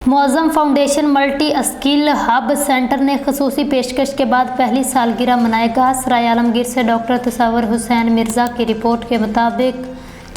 معظم foundation multi skill hub centre نے خصوصی پیشکش کے بعد پہلی سالگرہ منائے گا۔ سرائے عالمگیر سے ڈاکٹر تصور حسین مرزا کی رپورٹ کے مطابق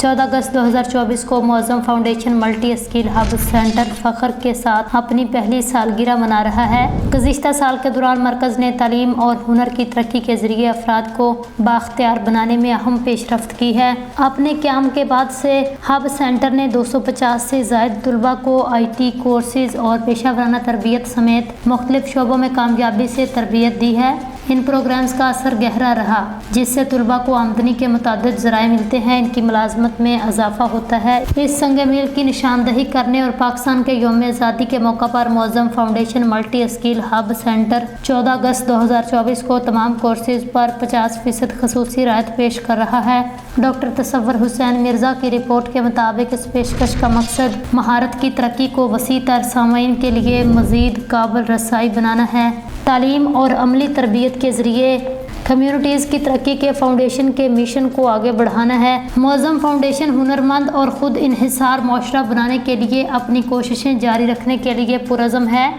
14 اگست 2024 کو Moazzam foundation multi skill hub centre فخر کے ساتھ اپنی پہلی سالگرہ منا رہا ہے۔ گزشتہ سال کے دوران مرکز نے تعلیم اور ہنر کی ترقی کے ذریعے افراد کو بااختیار بنانے میں اہم پیش رفت کی ہے۔ اپنے قیام کے بعد سے ہب سینٹر نے 250 سے زائد طلباء کو IT کورسز اور پیشہ ورانہ تربیت سمیت مختلف شعبوں میں کامیابی سے تربیت دی ہے۔ ان پروگرامز کا اثر گہرا رہا، جس سے طلباء کو آمدنی کے متعدد ذرائع ملتے ہیں، ان کی ملازمت میں اضافہ ہوتا ہے۔ اس سنگ میل کی نشاندہی کرنے اور پاکستان کے یوم آزادی کے موقع پر معظم foundation multi skill hub centre 14 اگست 2024 کو تمام کورسز پر 50% خصوصی رعایت پیش کر رہا ہے۔ ڈاکٹر تصور حسین مرزا کی رپورٹ کے مطابق اس پیشکش کا مقصد مہارت کی ترقی کو وسیع تر سامعین کے لیے مزید قابل رسائی بنانا ہے۔ تعلیم اور عملی تربیت کے ذریعے کمیونٹیز کی ترقی کے فاؤنڈیشن کے مشن کو آگے بڑھانا ہے۔ معظم فاؤنڈیشن ہنرمند اور خود انحصار معاشرہ بنانے کے لیے اپنی کوششیں جاری رکھنے کے لیے پرعزم ہے۔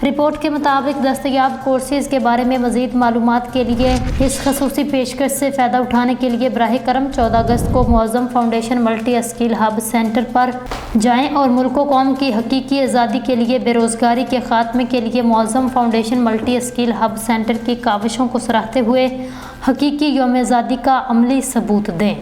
رپورٹ کے مطابق دستیاب کورسز کے بارے میں مزید معلومات کے لیے اس خصوصی پیشکش سے فائدہ اٹھانے کے لیے براہ کرم 14 اگست کو Moazzam foundation multi skill hub centre پر جائیں اور ملک و قوم کی حقیقی آزادی کے لیے بے روزگاری کے خاتمے کے لیے معظم foundation multi skill hub centre کی کاوشوں کو سراہتے ہوئے حقیقی یوم آزادی کا عملی ثبوت دیں۔